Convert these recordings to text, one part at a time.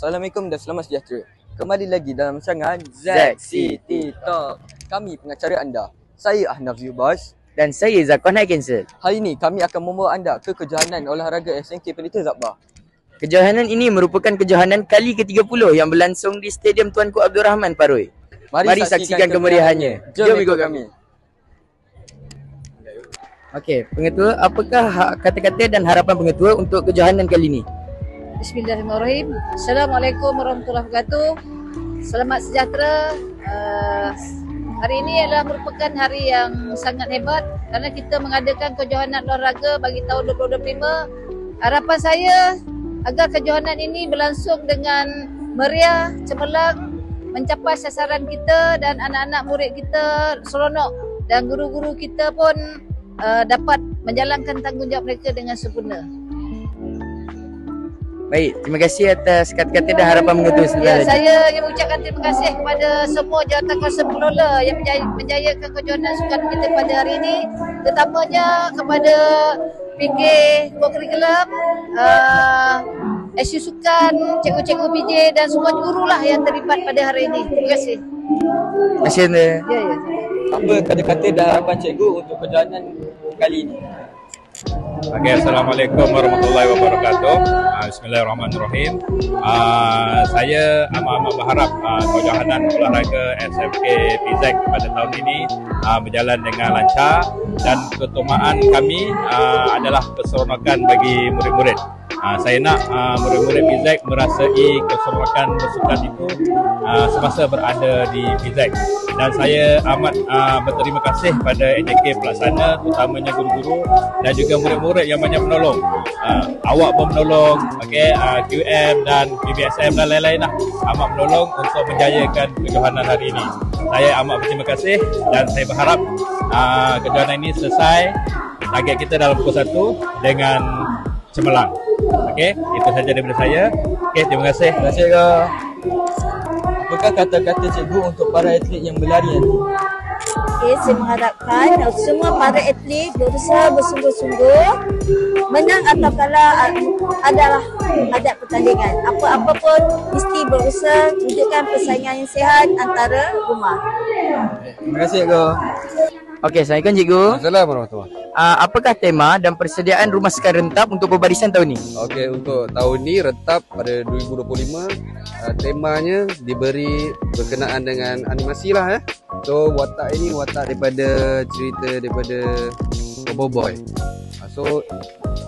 Assalamualaikum dan selamat sejahtera. Kembali lagi dalam rancangan ZCT Talk. Kami pengacara anda. Saya Ahnaf Zubas dan saya Zakwan Cancel. Hari ini kami akan membawa anda ke kejohanan olahraga SNK Pelita Zabah. Kejohanan ini merupakan kejohanan kali ke-30 yang berlangsung di Stadium Tuanku Abdul Rahman Paroi. Mari saksikan kemeriahannya. Jom ikut kami. Okey, pengetua, apakah kata-kata dan harapan pengetua untuk kejohanan kali ini? Bismillahirrahmanirrahim. Assalamualaikum warahmatullahi wabarakatuh. Selamat sejahtera. Hari ini adalah merupakan hari yang sangat hebat kerana kita mengadakan kejohanan olahraga bagi tahun 2025. Harapan saya agar kejohanan ini berlangsung dengan meriah, cemerlang, mencapai sasaran kita dan anak-anak murid kita seronok dan guru-guru kita pun dapat menjalankan tanggungjawab mereka dengan sempurna. Baik, terima kasih atas kata-kata dan harapan pengetua ya, saya ingin mengucapkan terima kasih kepada semua jawatankuasa pengelola yang menjayakan kejohanan sukan kita pada hari ini, terutamanya kepada PK Kurikulum, SU Sukan, cikgu-cikgu PJ dan semua guru lah yang terlibat pada hari ini. Terima kasih. Terima kasih. Ya. Apa kata-kata dan harapan cikgu untuk kejohanan kali ini? Okay, Assalamualaikum warahmatullahi wabarakatuh. Bismillahirrahmanirrahim. Saya amat-amat berharap kejohanan olahraga SMK PZ pada tahun ini berjalan dengan lancar dan keutamaan kami adalah keseronokan bagi murid-murid. Saya nak murid-murid PZ merasai keseronokan bersukan itu semasa berada di PZ. Dan saya amat berterima kasih pada AJK pelaksana, terutamanya guru-guru dan juga murid-murid yang banyak menolong. Awak pun menolong, QM dan PBSM dan lain-lain lah amat menolong untuk menjayakan kejohanan hari ini. Saya amat berterima kasih dan saya berharap kejohanan ini selesai target kita dalam pukul 1 dengan cemerlang. Okey, itu saja daripada saya. Okey, terima kasih. Terima kasih kau. Apakah kata-kata cikgu untuk para atlet yang berlari nanti? Okay, saya mengharapkan semua para atlet berusaha bersungguh-sungguh. Menang atau kalah adalah hadap pertandingan. Apa-apa pun mesti berusaha tunjukkan persaingan yang sihat antara rumah. Terima kasih kau. Okey, Assalamualaikum cikgu. Assalamualaikum warahmatullahi. Apakah tema dan persediaan rumah sukan rentap untuk pembarisan tahun ini? Okey, untuk tahun ini rentap pada 2025, temanya diberi berkenaan dengan animasi lah . So watak ini watak daripada cerita daripada Boboiboy. So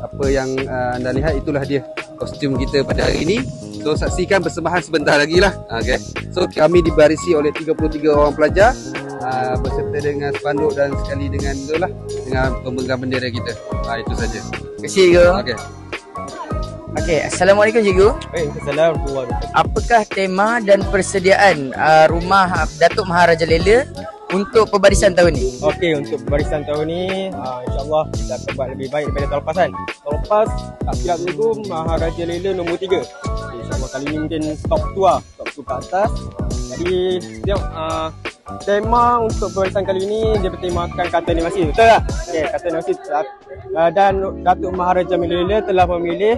apa yang anda lihat itulah dia kostum kita pada hari ini. So saksikan persembahan sebentar lagi lah. Okay. So kami dibarisi oleh 33 orang pelajar berserta dengan spanduk dan sekali dengan itulah dengan pemenggang bendera kita. Itu saja. Terima kasih cikgu. Okey, Assalamualaikum cikgu. Waalaikumsalam. Apakah tema dan persediaan rumah Datuk Maharaja Lela untuk pembarisan tahun ini? Okey, untuk pembarisan tahun ini insya-Allah kita akan buat lebih baik daripada tahun lepas kan. Tahun lepas tak silap cikgu Maharaja Lela nombor 3. InsyaAllah kali ini mungkin top 2 ke atas. Jadi tengok tema untuk pembarisan kali ini dia bertemakan kata animasi. Betul tak? Okey, kata animasi dan Datuk Maharaja Lela telah memilih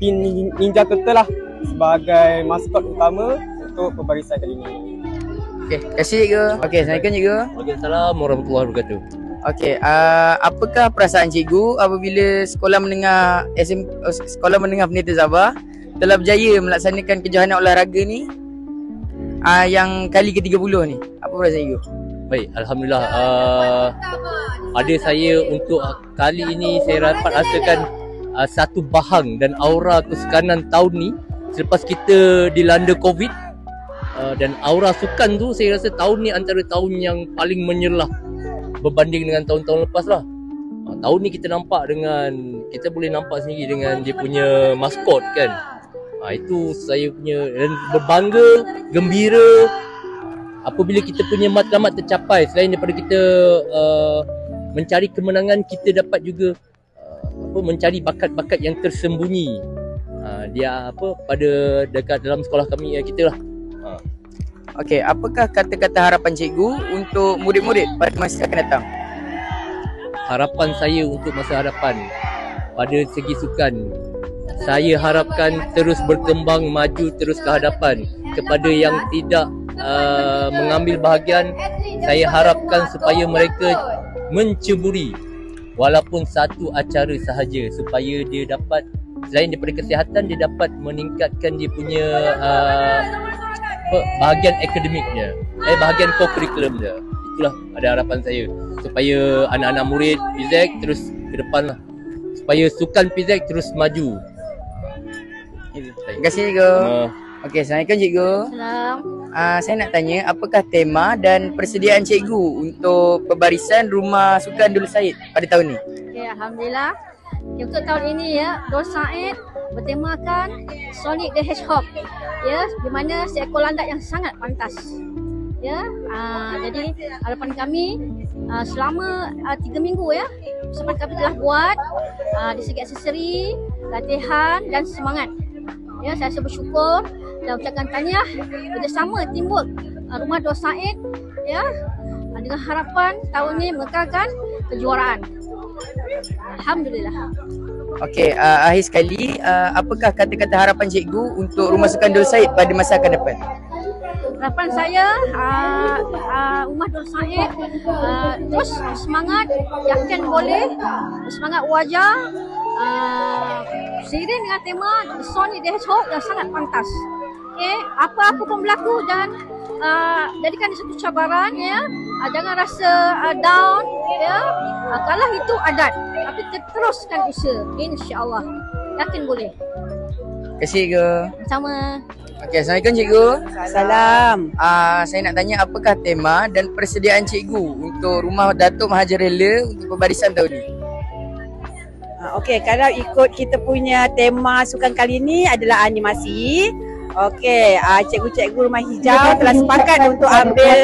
Tim Ninja Turtle lah sebagai maskot utama untuk pembarisan kali ini. Okey, terima kasih cikgu. Okey, Assalamualaikum cikgu. Waalaikumsalam warahmatullahi wabarakatuh. Okey, apakah perasaan cikgu apabila Sekolah Menengah Pendeta Zabah telah berjaya melaksanakan kejohanan olahraga ni yang kali ke-30 ni? Apa perasaan cikgu? Baik, alhamdulillah. Pada saya untuk kali ini saya dapat rasakan satu bahang dan aura kesukanan tahun ni selepas kita dilanda COVID, dan aura sukan tu saya rasa tahun ni antara tahun yang paling menyerlah berbanding dengan tahun-tahun lepas lah. Tahun ni kita boleh nampak sendiri dengan dia punya maskot kan. Itu saya punya, dan berbangga, gembira apabila kita punya matlamat tercapai. Selain daripada kita mencari kemenangan, kita dapat juga mencari bakat-bakat yang tersembunyi pada dekat dalam sekolah kami kita lah. Okey, apakah kata-kata harapan cikgu untuk murid-murid pada masa akan datang? Harapan saya untuk masa hadapan pada segi sukan, saya harapkan terus berkembang, maju terus ke hadapan. Kepada yang tidak mengambil bahagian, saya harapkan supaya mereka menceburi walaupun satu acara sahaja, supaya dia dapat, selain daripada kesihatan, dia dapat meningkatkan dia punya bahagian akademik dia, bahagian co-curriculum dia. Itulah ada harapan saya, supaya anak-anak murid PZAC terus ke depan lah, supaya sukan PZAC terus maju. Terima kasih cikgu. Okey, Assalamualaikum cikgu. Salam. Saya nak tanya, apakah tema dan persediaan cikgu untuk pembarisan Rumah Sukan Dul Said pada tahun ni? Okay, Alhamdulillah. Okay, untuk tahun ini ya, Dul Said bertemakan Sonic the Hedgehog. Ya, di mana seekor landak yang sangat pantas. Ya, jadi harapan kami selama 3 minggu ya, seperti kami telah buat di segi aksesori, latihan dan semangat. Ya, saya rasa bersyukur dan ucapkan tahniah bersama timbul Rumah Dul Said ya, dengan harapan tahun ini mengekalkan kejuaraan. Alhamdulillah. Okey, akhir sekali, apakah kata-kata harapan cikgu untuk Rumah Sukan Dul Said pada masa akan depan? Harapan saya Rumah Dul Said terus semangat, yakin boleh, semangat wajar, seiring dengan tema Sonic the Hedgehog yang sangat pantas. Okay, apa-apa pun berlaku dan jadikan dia satu cabaran ya. Jangan rasa down ya. Kalau itu adat, tapi teruskan usaha, insya-Allah. Yakin boleh. Terima kasih cikgu. Sama. Okey, Assalamualaikum cikgu. Salam. Saya nak tanya, apakah tema dan persediaan cikgu untuk Rumah Datuk Mahathir Rela untuk pembarisan tahun ni? Okey, kalau ikut kita punya tema sukan kali ini adalah animasi. Okey, cikgu-cikgu Rumah Hijau telah sepakat untuk ambil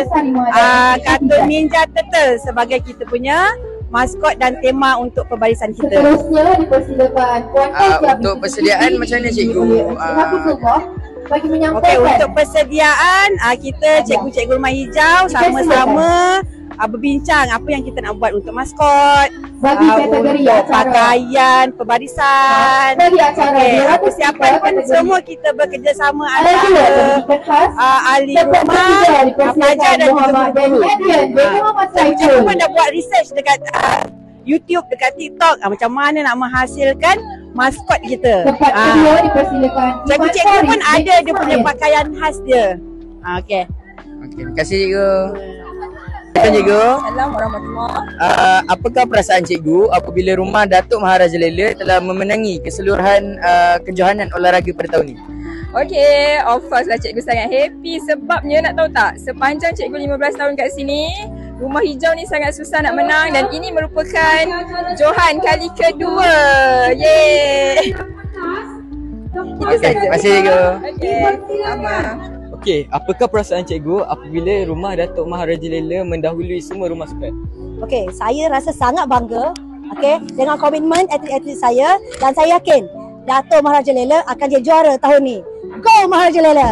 kartun Ninja Turtle sebagai kita punya maskot dan tema untuk pembarisan kita. Seterusnya dipersilakan untuk persediaan macam mana cikgu? Bagi menyampaikan. Okey, untuk persediaan kita cikgu-cikgu Rumah Hijau sama-sama berbincang apa yang kita nak buat untuk maskot, bagi kategori untuk acara, pakaian, pembarisan, bagi acara, persiapan pun semua kita bekerjasama antara ahli rumah, pelajar dan juga guru. Cikgu pun dah buat research dekat YouTube, dekat TikTok, macam mana nak menghasilkan maskot kita. Tempat kedua dipersilakan. Cikgu-cikgu pun ada dia punya pakaian khas dia. Okey. Terima kasih cikgu. Cikgu. Assalamualaikum warahmatullahi. Apakah perasaan cikgu apabila Rumah Datuk Maharaja Lela telah memenangi keseluruhan kejohanan olahraga pada tahun ini? Okey, of course lah cikgu sangat happy sebabnya nak tahu tak, sepanjang cikgu 15 tahun kat sini, Rumah Hijau ni sangat susah nak menang dan ini merupakan johan kali kedua. Yeay. Itu saja. Terima kasih cikgu. Okey, sama. Okey, apakah perasaan cikgu apabila Rumah Datuk Maharaja Lela mendahului semua rumah sukan? Okey, saya rasa sangat bangga dengan komitmen atlet-atlet saya dan saya yakin Datuk Maharaja Lela akan jadi juara tahun ni. Go Maharaja Lela.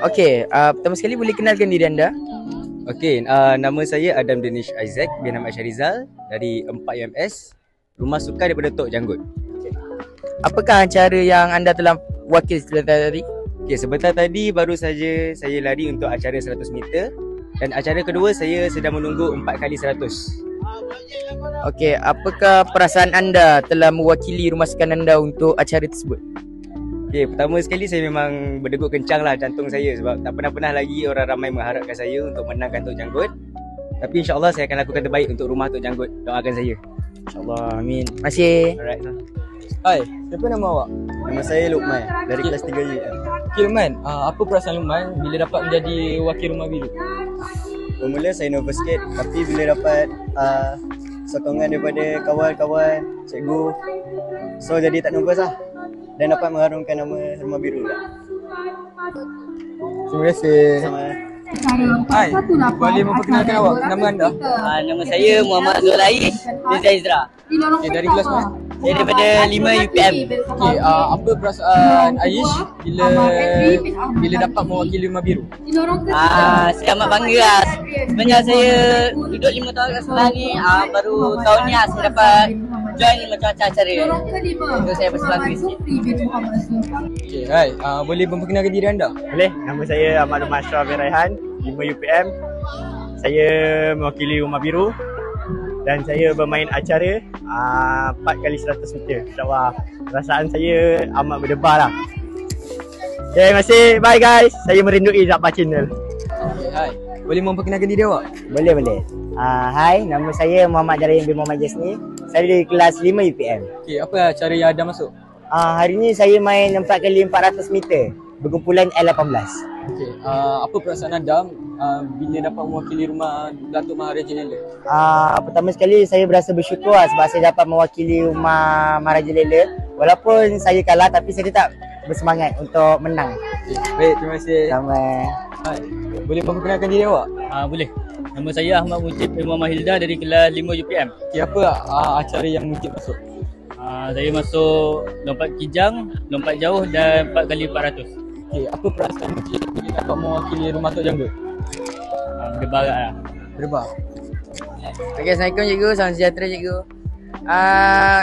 Okey, pertama sekali boleh kenalkan diri anda? Okey, nama saya Adam Danish Isaac bin Ahmad Syarizal dari 4UMS, Rumah Sukan daripada Tok Janggut. Apakah acara yang anda telah wakil sebentar tadi? Okey, sebentar tadi baru saja saya lari untuk acara 100 meter dan acara kedua saya sedang menunggu 4 kali 100. Okey, apakah perasaan anda telah mewakili rumah sukan anda untuk acara tersebut? Okey, pertama sekali saya memang berdegup kencang lah jantung saya sebab tak pernah-pernah lagi orang ramai mengharapkan saya untuk menangkan Tok Janggut. Tapi insya-Allah saya akan lakukan terbaik untuk rumah Tok Janggut. Doakan saya. InsyaAllah, amin. Terima kasih. Alright. Hai, siapa nama awak? Nama saya Luqman dari kelas 3Y. Okey Luqman, apa perasaan Luqman bila dapat menjadi wakil Rumah Biru? Bermula saya nervous sikit tapi bila dapat sokongan daripada kawan-kawan, cikgu, so jadi tak nervous lah dan dapat mengharumkan nama Rumah Biru lah. Terima kasih. Sama. Hai, boleh memperkenalkan awak, nama anda? Nama saya Muhammad Zulai bin Zaizra. Okey, dari kelas mana? Saya daripada 5 UPM. Okey, apa perasaan Aish bila dapat mewakili Rumah Biru? Saya amat bangga lah. Sebenarnya saya duduk 5 tahun kat sekolah ni, baru tahun ni saya dapat join macam-macam acara. Untuk saya bersembang sikit. Okay, hai. Boleh memperkenalkan diri anda? Boleh. Nama saya Ahmad Umar Syah bin Raihan, 5 UPM. Saya mewakili Rumah Biru dan saya bermain acara 4x100 meter. InsyaAllah perasaan saya amat berdebar lah. Okay, terima kasih. Bye guys. Saya merindui Zakbar Channel. Okay, hai. Boleh memperkenalkan diri awak? Boleh. Hai, nama saya Muhammad Darayyan bin Muhammad Jasni. Saya dari kelas 5 UPM. Okay, apa acara yang ada masuk? Hari ni saya main 4x400 meter berkumpulan L18. Okay, apa perasaan anda bila dapat mewakili rumah Datuk Maharaja Lela? Pertama sekali saya berasa bersyukur sebab saya dapat mewakili rumah Maharaja Lela. Walaupun saya kalah tapi saya tetap bersemangat untuk menang. Okay, baik, terima kasih. Sama. Hai. Boleh memperkenalkan diri awak? Boleh. Nama saya Ahmad Mujib bin Muhammad Hilda dari kelas 5 UPM. Okay, apa acara yang Mujib masuk? Saya masuk lompat kijang, lompat jauh dan 4x400. Okay, apa perasaan Mujib bila dapat mewakili rumah Tok Janggut? Berdebar lah. Berdebar. Okay, Assalamualaikum cikgu, salam sejahtera cikgu.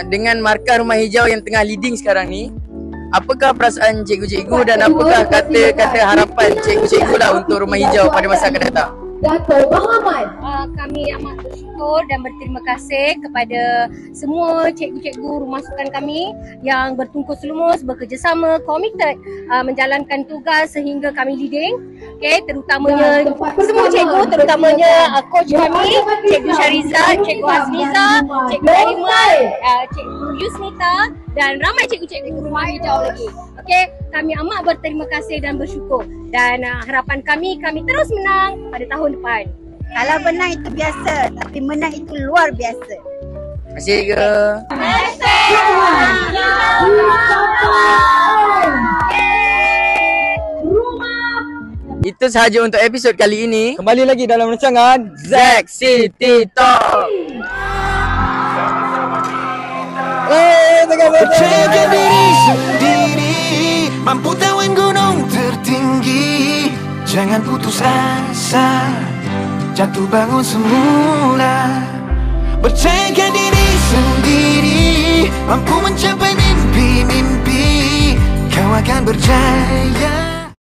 Dengan markah rumah hijau yang tengah leading sekarang ni, apakah perasaan cikgu-cikgu dan apakah kata-kata harapan cikgu-cikgu lah untuk rumah hijau pada masa akan datang? Dato' Muhammad. Kami amat bersyukur dan berterima kasih kepada semua cikgu-cikgu rumah sukan kami yang bertungkus lumus, bekerjasama, komited menjalankan tugas sehingga kami leading. Okay, terutamanya semua cikgu, terutamanya coach kami, Cikgu Syarizat, Cikgu Azmiza, Cikgu Aiman, Cikgu Yusmita dan ramai cikgu-cikgu rumah hijau lagi. Okay, kami amat berterima kasih dan bersyukur. Dan harapan kami terus menang pada tahun depan. Kalau menang itu biasa, tapi menang itu luar biasa. Terima kasih cikgu. Itu sahaja untuk episod kali ini. Kembali lagi dalam rancangan Zack City Talk. Percaya diri sendiri, mampu tawan gunung tertinggi. Jangan putus asa, jatuh bangun semula. Percaya diri sendiri, mampu mencapai